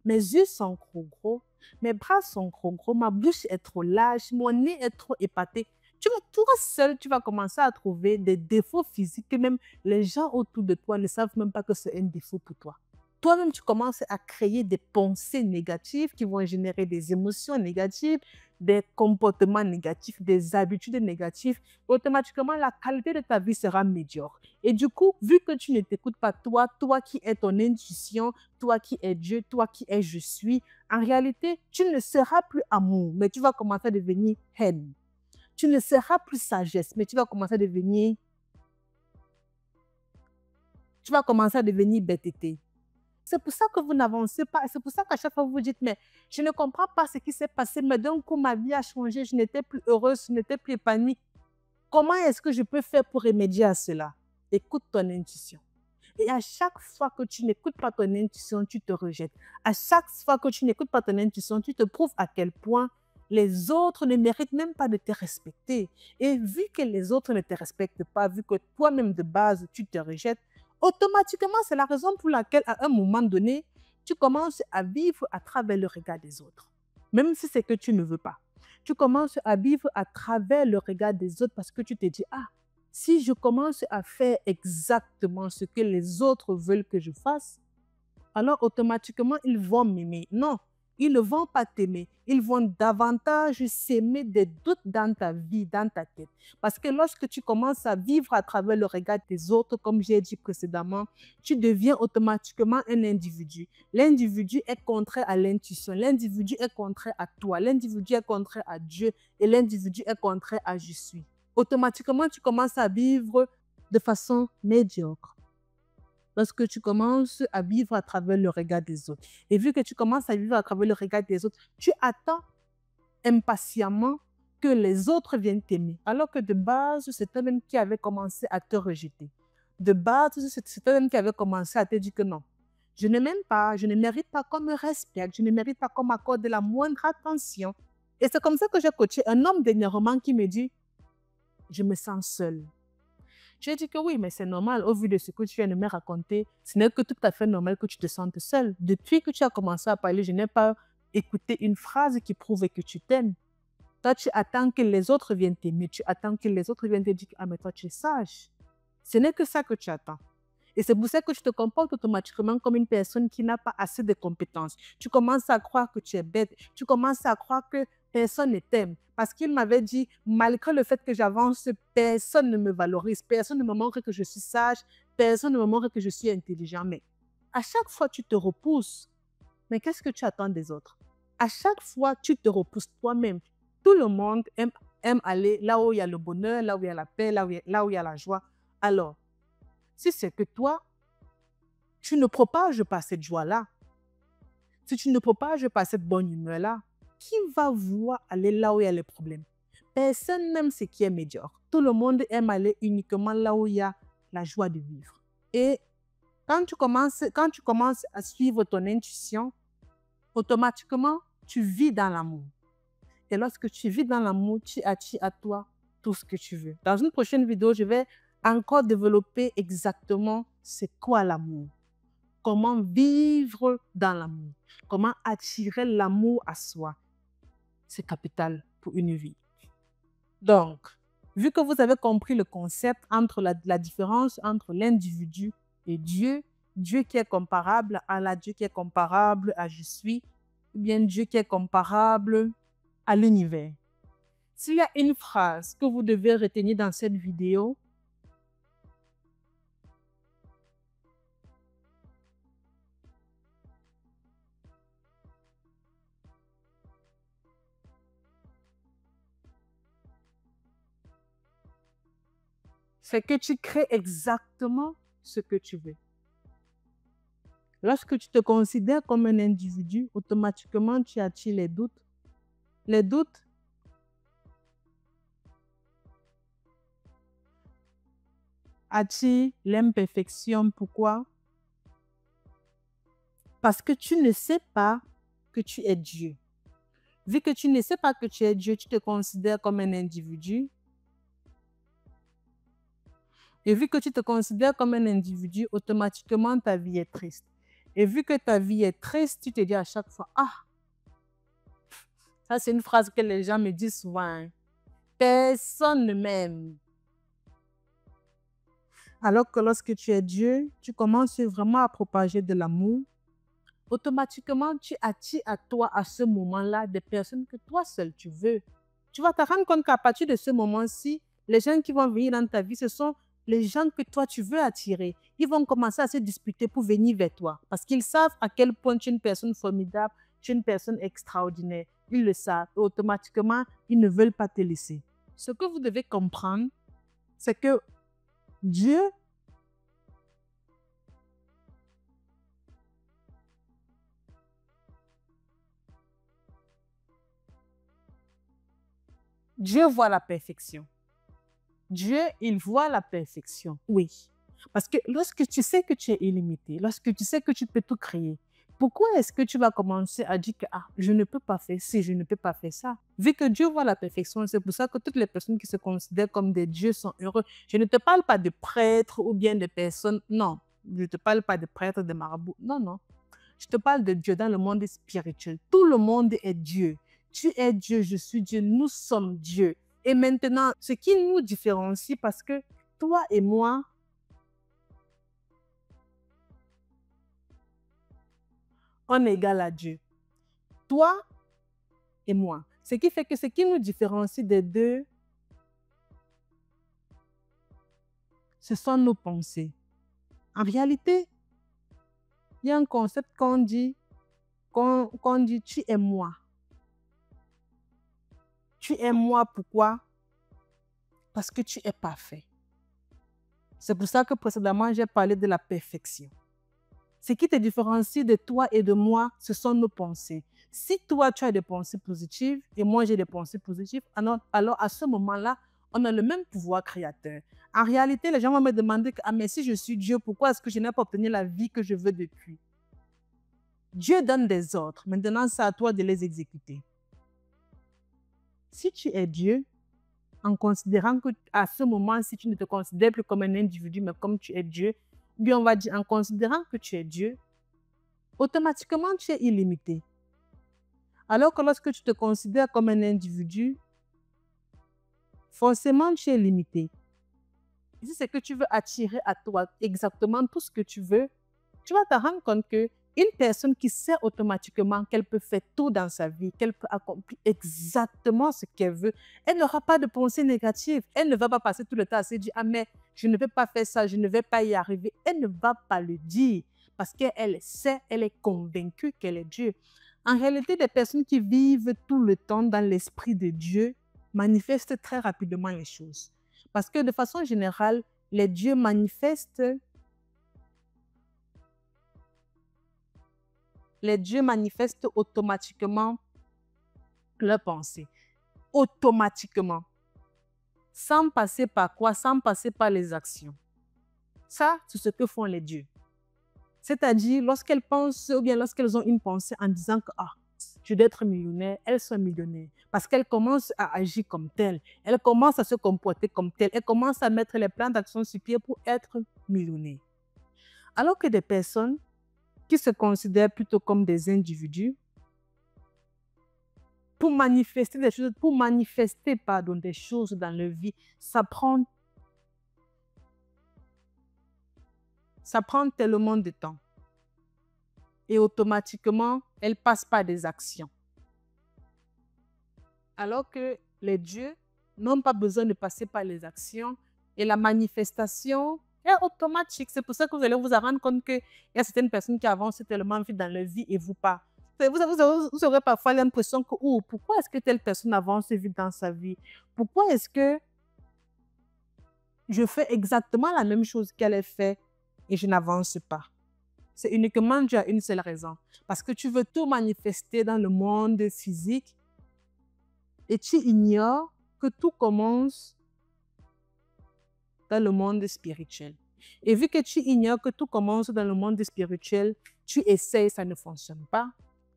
mes yeux sont trop gros, mes bras sont trop gros, ma bouche est trop large, mon nez est trop épaté. Toi seul, tu vas commencer à trouver des défauts physiques que même les gens autour de toi ne savent même pas que c'est un défaut pour toi. Toi-même, tu commences à créer des pensées négatives qui vont générer des émotions négatives, des comportements négatifs, des habitudes négatives. Automatiquement, la qualité de ta vie sera médiocre. Et du coup, vu que tu ne t'écoutes pas toi, toi qui es ton intuition, toi qui es Dieu, toi qui es je suis, en réalité, tu ne seras plus amour, mais tu vas commencer à devenir haine. Tu ne seras plus sagesse, mais tu vas commencer à devenir bêteté. C'est pour ça que vous n'avancez pas. C'est pour ça qu'à chaque fois, vous vous dites, mais je ne comprends pas ce qui s'est passé, mais d'un coup, ma vie a changé, je n'étais plus heureuse, je n'étais plus épanouie. Comment est-ce que je peux faire pour remédier à cela? Écoute ton intuition. Et à chaque fois que tu n'écoutes pas ton intuition, tu te rejettes. À chaque fois que tu n'écoutes pas ton intuition, tu te prouves à quel point les autres ne méritent même pas de te respecter. Et vu que les autres ne te respectent pas, vu que toi-même de base, tu te rejettes, automatiquement, c'est la raison pour laquelle, à un moment donné, tu commences à vivre à travers le regard des autres. Même si c'est que tu ne veux pas. Tu commences à vivre à travers le regard des autres parce que tu te dis, ah, si je commence à faire exactement ce que les autres veulent que je fasse, alors automatiquement, ils vont m'aimer. Non, ils ne vont pas t'aimer. Ils vont davantage s'aimer des doutes dans ta vie, dans ta tête. Parce que lorsque tu commences à vivre à travers le regard des autres, comme j'ai dit précédemment, tu deviens automatiquement un individu. L'individu est contraire à l'intuition. L'individu est contraire à toi. L'individu est contraire à Dieu. Et l'individu est contraire à je suis. Automatiquement, tu commences à vivre de façon médiocre. Lorsque tu commences à vivre à travers le regard des autres. Et vu que tu commences à vivre à travers le regard des autres, tu attends impatiemment que les autres viennent t'aimer. Alors que de base, c'est toi-même qui avait commencé à te rejeter. De base, c'est toi-même qui avait commencé à te dire que non, je ne m'aime pas, je ne mérite pas qu'on me respecte, je ne mérite pas qu'on m'accorde la moindre attention. Et c'est comme ça que j'ai coaché un homme dernièrement qui me dit, je me sens seule. J'ai dit que oui, mais c'est normal, au vu de ce que tu viens de me raconter, ce n'est que tout à fait normal que tu te sentes seule. Depuis que tu as commencé à parler, je n'ai pas écouté une phrase qui prouve que tu t'aimes. Toi, tu attends que les autres viennent t'aimer, tu attends que les autres viennent te dire, ah, mais toi, tu es sage. Ce n'est que ça que tu attends. Et c'est pour ça que tu te comportes automatiquement comme une personne qui n'a pas assez de compétences. Tu commences à croire que tu es bête. Tu commences à croire que personne ne t'aime. Parce qu'il m'avait dit, malgré le fait que j'avance, personne ne me valorise. Personne ne me montre que je suis sage. Personne ne me montre que je suis intelligent. Mais à chaque fois, tu te repousses. Mais qu'est-ce que tu attends des autres? À chaque fois, tu te repousses toi-même. Tout le monde aime aller là où il y a le bonheur, là où il y a la paix, là où il y a la joie. Alors, si c'est que toi, tu ne propages pas cette joie-là, si tu ne propages pas cette bonne humeur-là, qui va vouloir aller là où il y a les problèmes? Personne n'aime ce qui est médiocre. Tout le monde aime aller uniquement là où il y a la joie de vivre. Et quand tu commences à suivre ton intuition, automatiquement, tu vis dans l'amour. Et lorsque tu vis dans l'amour, tu attires à toi tout ce que tu veux. Dans une prochaine vidéo, je vais encore développer exactement c'est quoi l'amour. Comment vivre dans l'amour. Comment attirer l'amour à soi. C'est capital pour une vie. Donc, vu que vous avez compris le concept entre la différence entre l'individu et Dieu, Dieu qui est comparable à Allah, Dieu qui est comparable à je suis, ou bien Dieu qui est comparable à l'univers. S'il y a une phrase que vous devez retenir dans cette vidéo, c'est que tu crées exactement ce que tu veux. Lorsque tu te considères comme un individu, automatiquement tu attires les doutes. Les doutes attirent l'imperfection. Pourquoi? Parce que tu ne sais pas que tu es Dieu. Vu que tu ne sais pas que tu es Dieu, tu te considères comme un individu. Et vu que tu te considères comme un individu, automatiquement ta vie est triste. Et vu que ta vie est triste, tu te dis à chaque fois, ah, ça c'est une phrase que les gens me disent souvent, hein. Personne ne m'aime. Alors que lorsque tu es Dieu, tu commences vraiment à propager de l'amour. Automatiquement, tu attires à toi, à ce moment-là, des personnes que toi seul tu veux. Tu vas te rendre compte qu'à partir de ce moment-ci, les gens qui vont venir dans ta vie, ce sont les gens que toi tu veux attirer. Ils vont commencer à se disputer pour venir vers toi. Parce qu'ils savent à quel point tu es une personne formidable, tu es une personne extraordinaire. Ils le savent. Et automatiquement, ils ne veulent pas te laisser. Ce que vous devez comprendre, c'est que Dieu voit la perfection. Dieu, il voit la perfection, oui. Parce que lorsque tu sais que tu es illimité, lorsque tu sais que tu peux tout créer, pourquoi est-ce que tu vas commencer à dire que ah, je ne peux pas faire ci, je ne peux pas faire ça? Vu que Dieu voit la perfection, c'est pour ça que toutes les personnes qui se considèrent comme des dieux sont heureux. Je ne te parle pas de prêtres ou bien de personnes, non. Je ne te parle pas de prêtres, de marabouts, non, non. Je te parle de Dieu dans le monde spirituel. Tout le monde est Dieu. Tu es Dieu, je suis Dieu, nous sommes Dieu. Et maintenant, ce qui nous différencie, parce que toi et moi, on est égal à Dieu. Toi et moi. Ce qui fait que ce qui nous différencie des deux, ce sont nos pensées. En réalité, il y a un concept qu'on dit, tu es moi. Tu es moi, pourquoi? Parce que tu es parfait. C'est pour ça que précédemment, j'ai parlé de la perfection. Ce qui te différencie de toi et de moi, ce sont nos pensées. Si toi, tu as des pensées positives et moi, j'ai des pensées positives, alors à ce moment-là, on a le même pouvoir créateur. En réalité, les gens vont me demander, ah, mais si je suis Dieu, pourquoi est-ce que je n'ai pas obtenu la vie que je veux depuis? Dieu donne des ordres. Maintenant, c'est à toi de les exécuter. Si tu es Dieu, en considérant qu'à ce moment, si tu ne te considères plus comme un individu, mais comme tu es Dieu, bien on va dire, en considérant que tu es Dieu, automatiquement, tu es illimité. Alors que lorsque tu te considères comme un individu, forcément, tu es limité. Et si c'est que tu veux attirer à toi exactement tout ce que tu veux, tu vas te rendre compte qu'une personne qui sait automatiquement qu'elle peut faire tout dans sa vie, qu'elle peut accomplir exactement ce qu'elle veut, elle n'aura pas de pensée négative. Elle ne va pas passer tout le temps à se dire « Ah, mais je ne vais pas faire ça, je ne vais pas y arriver ». Elle ne va pas le dire parce qu'elle sait, elle est convaincue qu'elle est Dieu. En réalité, les personnes qui vivent tout le temps dans l'esprit de Dieu manifestent très rapidement les choses. Parce que de façon générale, les dieux manifestent automatiquement leurs pensées. Automatiquement. Sans passer par quoi? Sans passer par les actions. Ça, c'est ce que font les dieux. C'est-à-dire, lorsqu'elles pensent ou bien lorsqu'elles ont une pensée en disant que ah, je dois être millionnaire, elles sont millionnaires. Parce qu'elles commencent à agir comme telles. Elles commencent à se comporter comme telles. Elles commencent à mettre les plans d'action sur pied pour être millionnaires. Alors que des personnes qui se considèrent plutôt comme des individus, pour manifester des choses, des choses dans leur vie, ça prend tellement de temps. Et automatiquement, elles passent par des actions. Alors que les dieux n'ont pas besoin de passer par les actions et la manifestation est automatique. C'est pour ça que vous allez vous rendre compte qu'il y a certaines personnes qui avancent tellement vite dans leur vie et vous pas. Vous aurez parfois l'impression que oh, pourquoi est-ce que telle personne avance vite dans sa vie? Pourquoi est-ce que je fais exactement la même chose qu'elle a fait et je n'avance pas? C'est uniquement dû à une seule raison. Parce que tu veux tout manifester dans le monde physique et tu ignores que tout commence dans le monde spirituel. Et vu que tu ignores que tout commence dans le monde spirituel, tu essayes, ça ne fonctionne pas.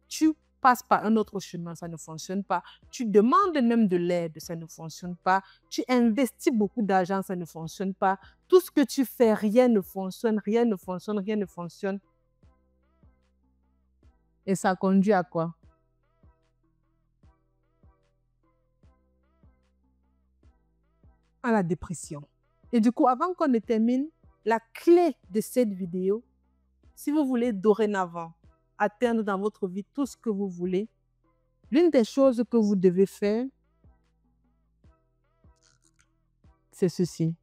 Tu passes par un autre chemin, ça ne fonctionne pas. Tu demandes même de l'aide, ça ne fonctionne pas. Tu investis beaucoup d'argent, ça ne fonctionne pas. Tout ce que tu fais, rien ne fonctionne, rien ne fonctionne, rien ne fonctionne. Et ça conduit à quoi? À la dépression. Et du coup, avant qu'on ne termine, la clé de cette vidéo, si vous voulez dorénavant atteindre dans votre vie tout ce que vous voulez, l'une des choses que vous devez faire, c'est ceci.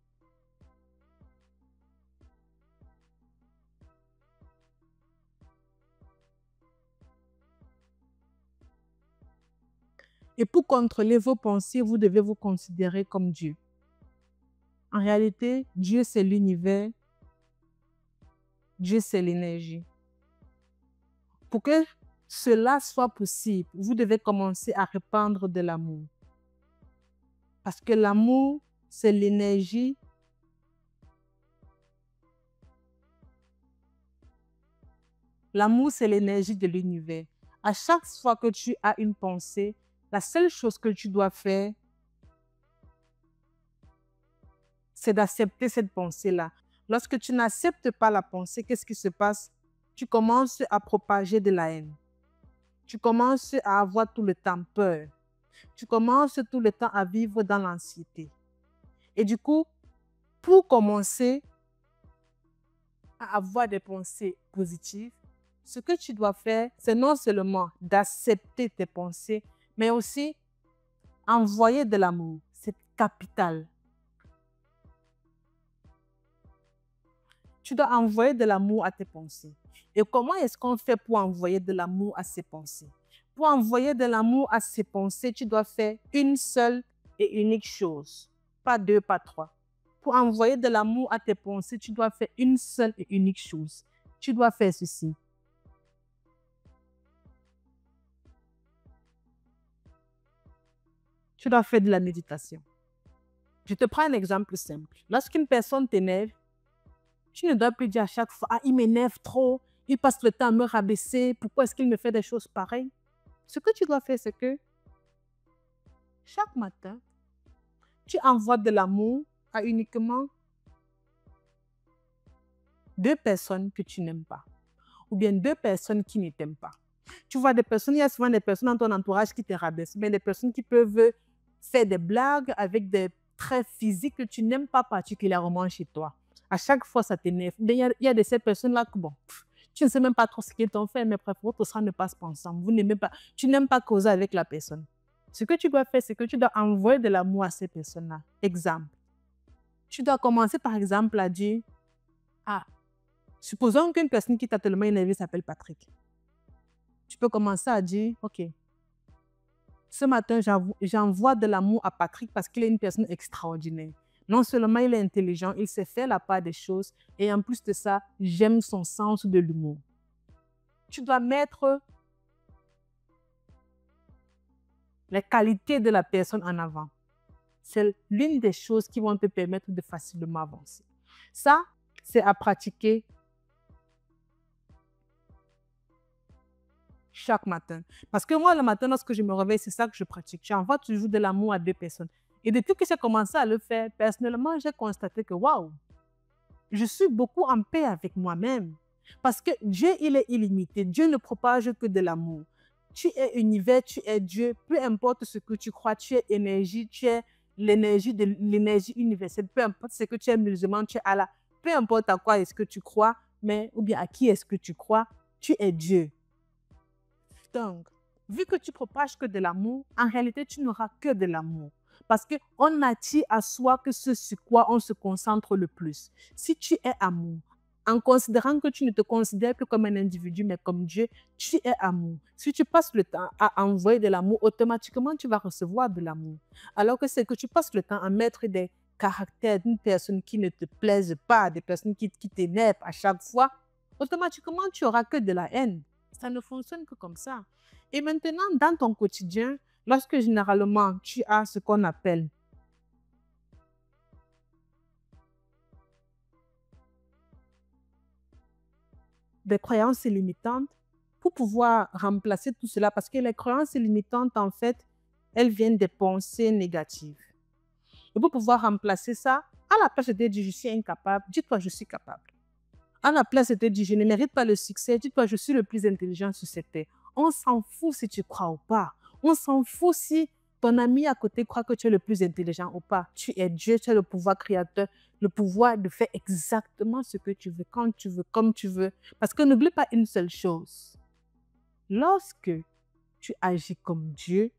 Et pour contrôler vos pensées, vous devez vous considérer comme Dieu. En réalité, Dieu, c'est l'univers. Dieu, c'est l'énergie. Pour que cela soit possible, vous devez commencer à répandre de l'amour. Parce que l'amour, c'est l'énergie L'amour, c'est l'énergie de l'univers. À chaque fois que tu as une pensée, la seule chose que tu dois faire, c'est d'accepter cette pensée-là. Lorsque tu n'acceptes pas la pensée, qu'est-ce qui se passe? Tu commences à propager de la haine. Tu commences à avoir tout le temps peur. Tu commences tout le temps à vivre dans l'anxiété. Et du coup, pour commencer à avoir des pensées positives, ce que tu dois faire, c'est non seulement d'accepter tes pensées, mais aussi envoyer de l'amour. C'est capital. Tu dois envoyer de l'amour à tes pensées. Et comment est-ce qu'on fait pour envoyer de l'amour à ses pensées? Pour envoyer de l'amour à ses pensées, tu dois faire une seule et unique chose. Pas deux, pas trois. Pour envoyer de l'amour à tes pensées, tu dois faire une seule et unique chose. Tu dois faire ceci. Tu dois faire de la méditation. Je te prends un exemple simple. Lorsqu'une personne t'énerve, tu ne dois plus dire à chaque fois, ah, il m'énerve trop, il passe le temps à me rabaisser, pourquoi est-ce qu'il me fait des choses pareilles? Ce que tu dois faire, c'est que chaque matin, tu envoies de l'amour à uniquement 2 personnes que tu n'aimes pas, ou bien 2 personnes qui ne t'aiment pas. Tu vois, des personnes, il y a souvent des personnes dans ton entourage qui te rabaissent, mais des personnes qui peuvent faire des blagues avec des traits physiques que tu n'aimes pas particulièrement chez toi. À chaque fois, ça t'énerve. Il y a de ces personnes-là que, bon, tu ne sais même pas trop ce qu'ils t'ont fait, mais bref, votre sang ne passe pas ensemble. Vous n'aimez pas, tu n'aimes pas causer avec la personne. Ce que tu dois faire, c'est que tu dois envoyer de l'amour à ces personnes-là. Exemple. Tu dois commencer, par exemple, à dire, ah, supposons qu'une personne qui t'a tellement énervé s'appelle Patrick. Tu peux commencer à dire, OK, ce matin, j'envoie de l'amour à Patrick parce qu'il est une personne extraordinaire. Non seulement il est intelligent, il sait faire la part des choses et en plus de ça, j'aime son sens de l'humour. Tu dois mettre les qualités de la personne en avant. C'est l'une des choses qui vont te permettre de facilement avancer. Ça, c'est à pratiquer chaque matin. Parce que moi, le matin, lorsque je me réveille, c'est ça que je pratique. J'envoie toujours de l'amour à 2 personnes. Et depuis que j'ai commencé à le faire, personnellement, j'ai constaté que, waouh, je suis beaucoup en paix avec moi-même. Parce que Dieu, il est illimité. Dieu ne propage que de l'amour. Tu es univers, tu es Dieu. Peu importe ce que tu crois, tu es énergie, tu es l'énergie universelle. Peu importe ce que tu es musulman, tu es Allah. Peu importe à quoi est-ce que tu crois, mais ou bien à qui est-ce que tu crois, tu es Dieu. Donc, vu que tu propages que de l'amour, en réalité, tu n'auras que de l'amour. Parce qu'on attire à soi que ce sur quoi on se concentre le plus. Si tu es amour, en considérant que tu ne te considères que comme un individu, mais comme Dieu, tu es amour. Si tu passes le temps à envoyer de l'amour, automatiquement, tu vas recevoir de l'amour. Alors que c'est que tu passes le temps à mettre des caractères d'une personne qui ne te plaise pas, des personnes qui t'énervent à chaque fois, automatiquement, tu n'auras que de la haine. Ça ne fonctionne que comme ça. Et maintenant, dans ton quotidien, lorsque généralement tu as ce qu'on appelle des croyances limitantes, pour pouvoir remplacer tout cela, parce que les croyances limitantes, en fait, elles viennent des pensées négatives. Et pour pouvoir remplacer ça, à la place de dire je suis incapable, dis-toi je suis capable. À la place de dire je ne mérite pas le succès, dis-toi je suis le plus intelligent sur cette terre. On s'en fout si tu crois ou pas. On s'en fout si ton ami à côté croit que tu es le plus intelligent ou pas. Tu es Dieu, tu as le pouvoir créateur, le pouvoir de faire exactement ce que tu veux, quand tu veux, comme tu veux. Parce que n'oublie pas une seule chose. Lorsque tu agis comme Dieu,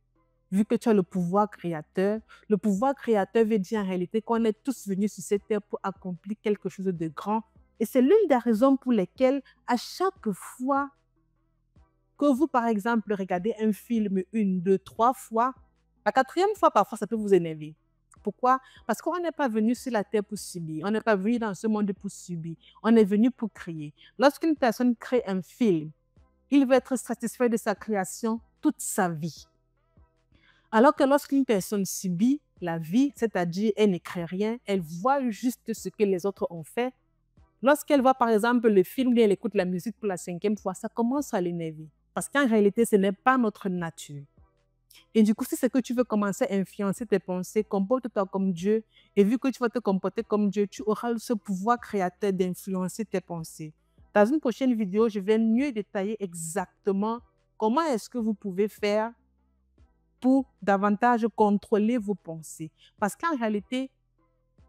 vu que tu as le pouvoir créateur veut dire en réalité qu'on est tous venus sur cette terre pour accomplir quelque chose de grand. Et c'est l'une des raisons pour lesquelles, à chaque fois que vous, par exemple, regardez un film 1, 2, 3 fois, la 4e fois, parfois, ça peut vous énerver. Pourquoi? Parce qu'on n'est pas venu sur la terre pour subir. On n'est pas venu dans ce monde pour subir. On est venu pour créer. Lorsqu'une personne crée un film, il va être satisfait de sa création toute sa vie. Alors que lorsqu'une personne subit la vie, c'est-à-dire elle ne crée rien, elle voit juste ce que les autres ont fait, Lorsqu'elle voit par exemple le film ou elle écoute la musique pour la 5e fois, ça commence à l'énerver. Parce qu'en réalité, ce n'est pas notre nature. Et du coup, si c'est que tu veux commencer à influencer tes pensées, comporte-toi comme Dieu. Et vu que tu vas te comporter comme Dieu, tu auras ce pouvoir créateur d'influencer tes pensées. Dans une prochaine vidéo, je vais mieux détailler exactement comment est-ce que vous pouvez faire pour davantage contrôler vos pensées. Parce qu'en réalité,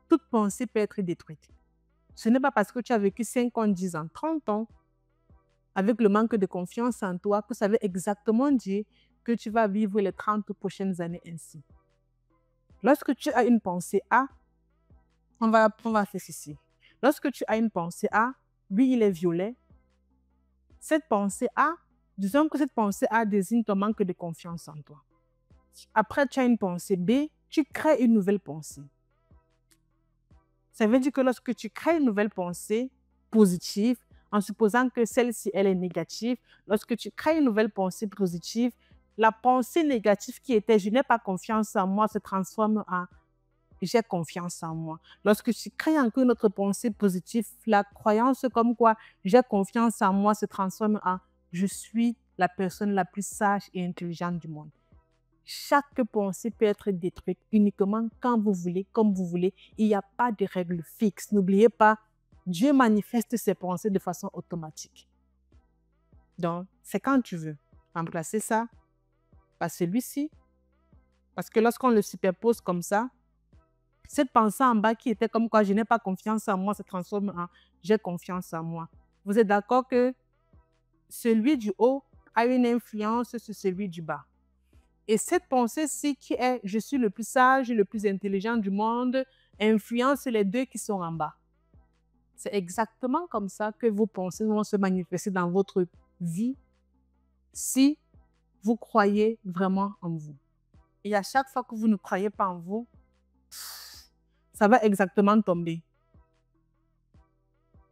toute pensée peut être détruite. Ce n'est pas parce que tu as vécu 5 ans, 10 ans, 30 ans, avec le manque de confiance en toi, que ça veut exactement dire que tu vas vivre les 30 prochaines années ainsi. Lorsque tu as une pensée A, on va faire ceci. Lorsque tu as une pensée A, lui, il est violet. Cette pensée A, disons que cette pensée A désigne ton manque de confiance en toi. Après, tu as une pensée B, tu crées une nouvelle pensée. Ça veut dire que lorsque tu crées une nouvelle pensée positive, en supposant que celle-ci, elle est négative, lorsque tu crées une nouvelle pensée positive, la pensée négative qui était « je n'ai pas confiance en moi » se transforme en « j'ai confiance en moi ». Lorsque tu crées encore une autre pensée positive, la croyance comme quoi « j'ai confiance en moi » se transforme en « je suis la personne la plus sage et intelligente du monde ». Chaque pensée peut être détruite uniquement quand vous voulez, comme vous voulez. Il n'y a pas de règle fixe. N'oubliez pas, Dieu manifeste ses pensées de façon automatique. Donc, c'est quand tu veux. Remplacer ça par celui-ci. Parce que lorsqu'on le superpose comme ça, cette pensée en bas qui était comme quoi je n'ai pas confiance en moi se transforme en j'ai confiance en moi. Vous êtes d'accord que celui du haut a une influence sur celui du bas. Et cette pensée-ci qui est « je suis le plus sage et le plus intelligent du monde » influence les deux qui sont en bas. C'est exactement comme ça que vos pensées vont se manifester dans votre vie si vous croyez vraiment en vous. Et à chaque fois que vous ne croyez pas en vous, ça va exactement tomber.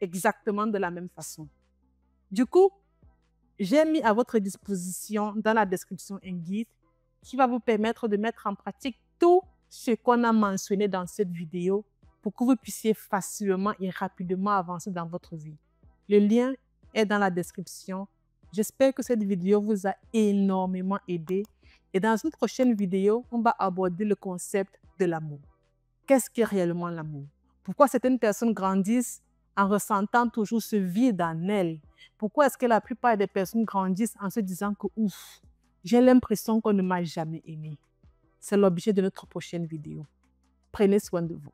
Exactement de la même façon. Du coup, j'ai mis à votre disposition dans la description un guide qui va vous permettre de mettre en pratique tout ce qu'on a mentionné dans cette vidéo pour que vous puissiez facilement et rapidement avancer dans votre vie. Le lien est dans la description. J'espère que cette vidéo vous a énormément aidé. Et dans une prochaine vidéo, on va aborder le concept de l'amour. Qu'est-ce qu'est réellement l'amour? Pourquoi certaines personnes grandissent en ressentant toujours ce vide en elles? Pourquoi est-ce que la plupart des personnes grandissent en se disant que « ouf, j'ai l'impression qu'on ne m'a jamais aimé ». C'est l'objet de notre prochaine vidéo. Prenez soin de vous.